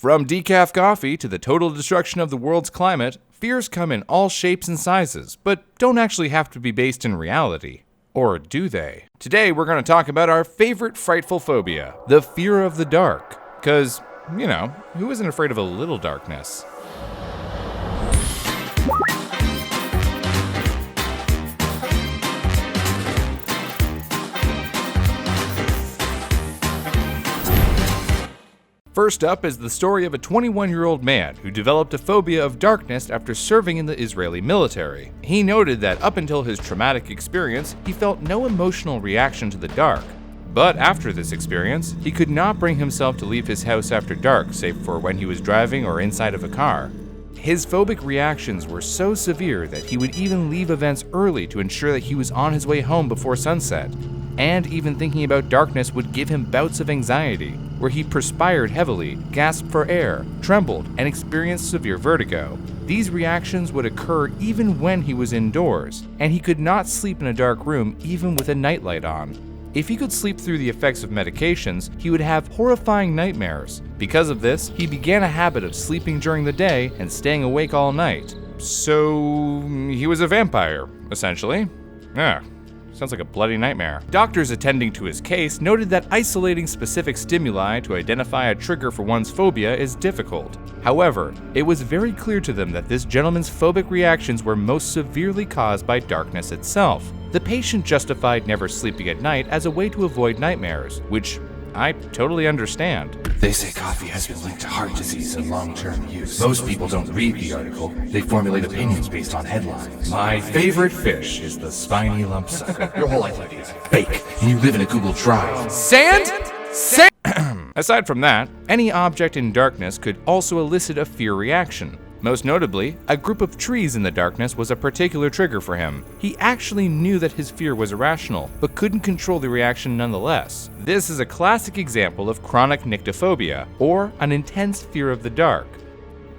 From decaf coffee to the total destruction of the world's climate, fears come in all shapes and sizes, but don't actually have to be based in reality. Or do they? Today we're going to talk about our favorite frightful phobia, the fear of the dark. 'Cause, who isn't afraid of a little darkness? First up is the story of a 21-year-old man who developed a phobia of darkness after serving in the Israeli military. He noted that up until his traumatic experience, he felt no emotional reaction to the dark. But after this experience, he could not bring himself to leave his house after dark, save for when he was driving or inside of a car. His phobic reactions were so severe that he would even leave events early to ensure that he was on his way home before sunset. And even thinking about darkness would give him bouts of anxiety, where he perspired heavily, gasped for air, trembled, and experienced severe vertigo. These reactions would occur even when he was indoors, and he could not sleep in a dark room even with a nightlight on. If he could sleep through the effects of medications, he would have horrifying nightmares. Because of this, he began a habit of sleeping during the day and staying awake all night. So, he was a vampire, essentially. Sounds like a bloody nightmare. Doctors attending to his case noted that isolating specific stimuli to identify a trigger for one's phobia is difficult. However, it was very clear to them that this gentleman's phobic reactions were most severely caused by darkness itself. The patient justified never sleeping at night as a way to avoid nightmares, which I totally understand. They say coffee has been linked to heart disease and long-term use. Most people don't read the article. They formulate opinions based on headlines. My favorite fish is the spiny lump sucker. Your whole life is fake, and you live in a Google Drive. Sand? Aside from that, any object in darkness could also elicit a fear reaction. Most notably, a group of trees in the darkness was a particular trigger for him. He actually knew that his fear was irrational, but couldn't control the reaction nonetheless. This is a classic example of chronic nyctophobia, or an intense fear of the dark.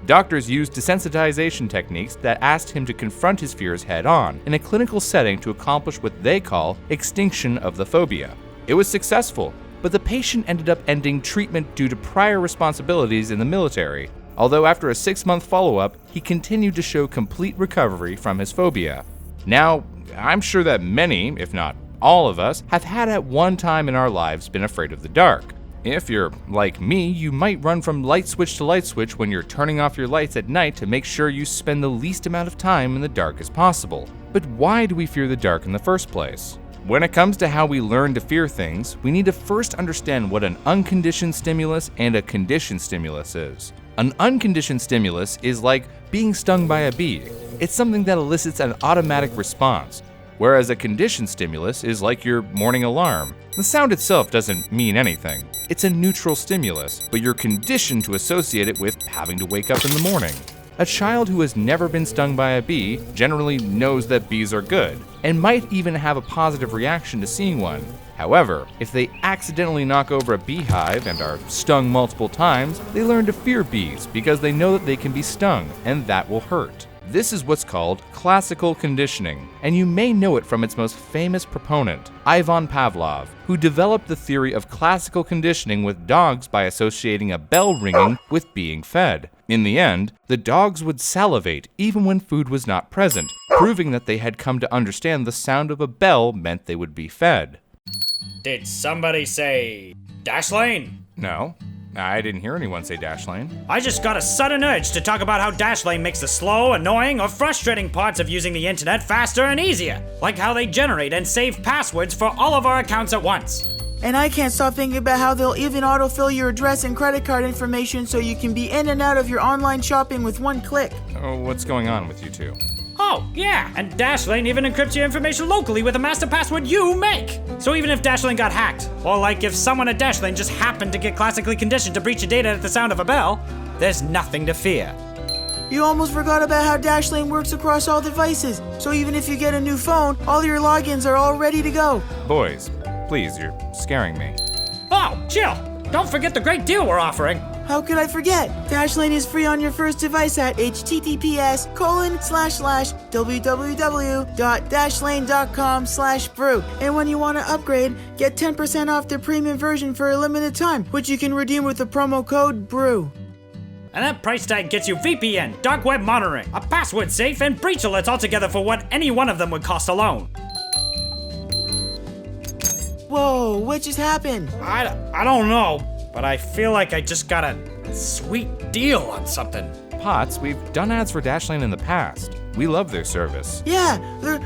Doctors used desensitization techniques that asked him to confront his fears head-on in a clinical setting to accomplish what they call extinction of the phobia. It was successful, but the patient ended up ending treatment due to prior responsibilities in the military. Although after a 6-month follow-up, he continued to show complete recovery from his phobia. Now, I'm sure that many, if not all of us, have had at one time in our lives been afraid of the dark. If you're like me, you might run from light switch to light switch when you're turning off your lights at night to make sure you spend the least amount of time in the dark as possible. But why do we fear the dark in the first place? When it comes to how we learn to fear things, we need to first understand what an unconditioned stimulus and a conditioned stimulus is. An unconditioned stimulus is like being stung by a bee. It's something that elicits an automatic response, whereas a conditioned stimulus is like your morning alarm. The sound itself doesn't mean anything. It's a neutral stimulus, but you're conditioned to associate it with having to wake up in the morning. A child who has never been stung by a bee generally knows that bees are good, and might even have a positive reaction to seeing one. However, if they accidentally knock over a beehive and are stung multiple times, they learn to fear bees because they know that they can be stung, and that will hurt. This is what's called classical conditioning, and you may know it from its most famous proponent, Ivan Pavlov, who developed the theory of classical conditioning with dogs by associating a bell ringing with being fed. In the end, the dogs would salivate even when food was not present, proving that they had come to understand the sound of a bell meant they would be fed. Did somebody say Dashlane? No, I didn't hear anyone say Dashlane. I just got a sudden urge to talk about how Dashlane makes the slow, annoying, or frustrating parts of using the internet faster and easier. Like how they generate and save passwords for all of our accounts at once. And I can't stop thinking about how they'll even autofill your address and credit card information so you can be in and out of your online shopping with one click. Oh, what's going on with you two? Oh, yeah, and Dashlane even encrypts your information locally with a master password you make. So even if Dashlane got hacked, or like if someone at Dashlane just happened to get classically conditioned to breach your data at the sound of a bell, there's nothing to fear. You almost forgot about how Dashlane works across all devices. So even if you get a new phone, all your logins are all ready to go. Boys, please, you're scaring me. Oh, chill. Don't forget the great deal we're offering. How could I forget? Dashlane is free on your first device at https://www.dashlane.com/brew. And when you want to upgrade, get 10% off their premium version for a limited time, which you can redeem with the promo code BREW. And that price tag gets you VPN, dark web monitoring, a password safe, and breach alerts altogether for what any one of them would cost alone. Whoa, what just happened? I don't know, but I feel like I just got a sweet deal on something. Potts, we've done ads for Dashlane in the past. We love their service. Yeah,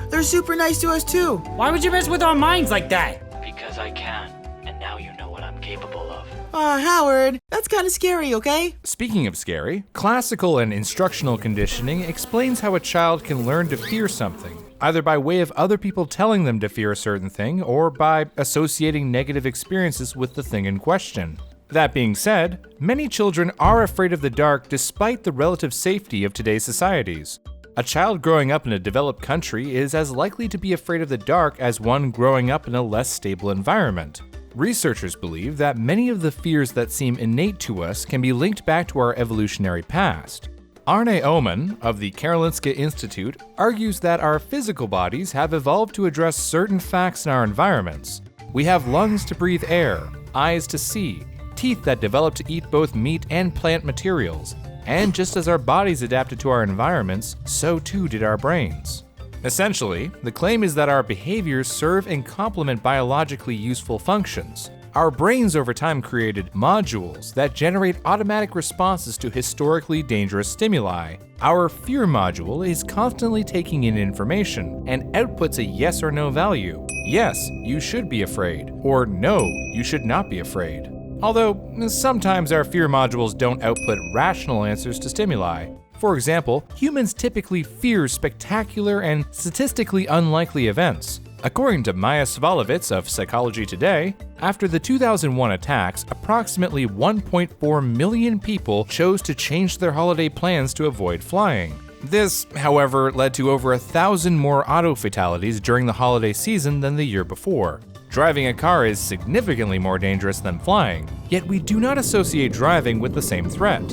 they're super nice to us too. Why would you mess with our minds like that? Because I can, and now you know what I'm capable of. Howard, that's kind of scary, okay? Speaking of scary, classical and instructional conditioning explains how a child can learn to fear something, either by way of other people telling them to fear a certain thing or by associating negative experiences with the thing in question. That being said, many children are afraid of the dark despite the relative safety of today's societies. A child growing up in a developed country is as likely to be afraid of the dark as one growing up in a less stable environment. Researchers believe that many of the fears that seem innate to us can be linked back to our evolutionary past. Arne Oman of the Karolinska Institute argues that our physical bodies have evolved to address certain facts in our environments. We have lungs to breathe air, eyes to see, teeth that develop to eat both meat and plant materials, and just as our bodies adapted to our environments, so too did our brains. Essentially, the claim is that our behaviors serve and complement biologically useful functions. Our brains over time created modules that generate automatic responses to historically dangerous stimuli. Our fear module is constantly taking in information and outputs a yes or no value. Yes, you should be afraid, or no, you should not be afraid. Although, sometimes our fear modules don't output rational answers to stimuli. For example, humans typically fear spectacular and statistically unlikely events. According to Maya Svalovitz of Psychology Today, after the 2001 attacks, approximately 1.4 million people chose to change their holiday plans to avoid flying. This, however, led to over 1,000 more auto fatalities during the holiday season than the year before. Driving a car is significantly more dangerous than flying, yet we do not associate driving with the same threat.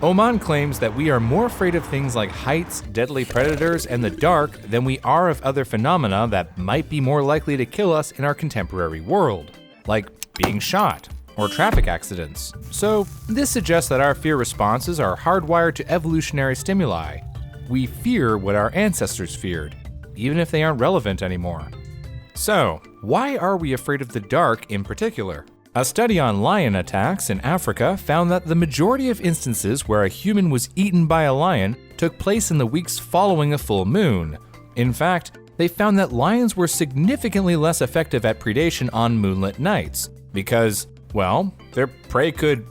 Oman claims that we are more afraid of things like heights, deadly predators, and the dark than we are of other phenomena that might be more likely to kill us in our contemporary world, like being shot or traffic accidents. So, this suggests that our fear responses are hardwired to evolutionary stimuli. We fear what our ancestors feared, even if they aren't relevant anymore. So, why are we afraid of the dark in particular? A study on lion attacks in Africa found that the majority of instances where a human was eaten by a lion took place in the weeks following a full moon. In fact, they found that lions were significantly less effective at predation on moonlit nights because, well, their prey could,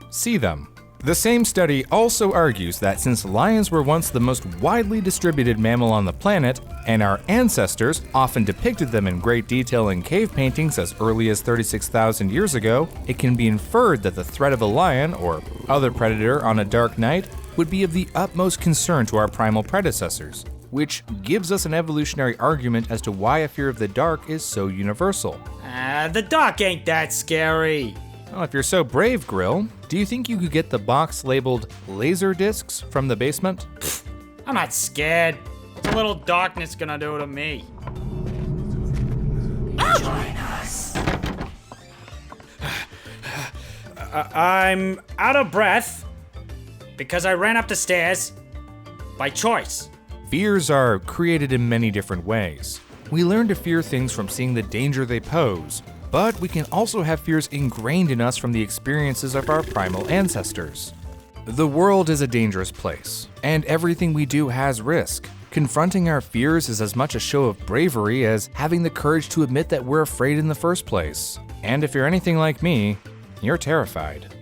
see them. The same study also argues that since lions were once the most widely distributed mammal on the planet, and our ancestors often depicted them in great detail in cave paintings as early as 36,000 years ago, it can be inferred that the threat of a lion or other predator on a dark night would be of the utmost concern to our primal predecessors, which gives us an evolutionary argument as to why a fear of the dark is so universal. The dark ain't that scary. Well, if you're so brave, Grill, do you think you could get the box labeled laser discs from the basement? I'm not scared. What's a little darkness gonna do to me? Join us. I'm out of breath because I ran up the stairs by choice. Fears are created in many different ways. We learn to fear things from seeing the danger they pose, but we can also have fears ingrained in us from the experiences of our primal ancestors. The world is a dangerous place, and everything we do has risk. Confronting our fears is as much a show of bravery as having the courage to admit that we're afraid in the first place. And if you're anything like me, you're terrified.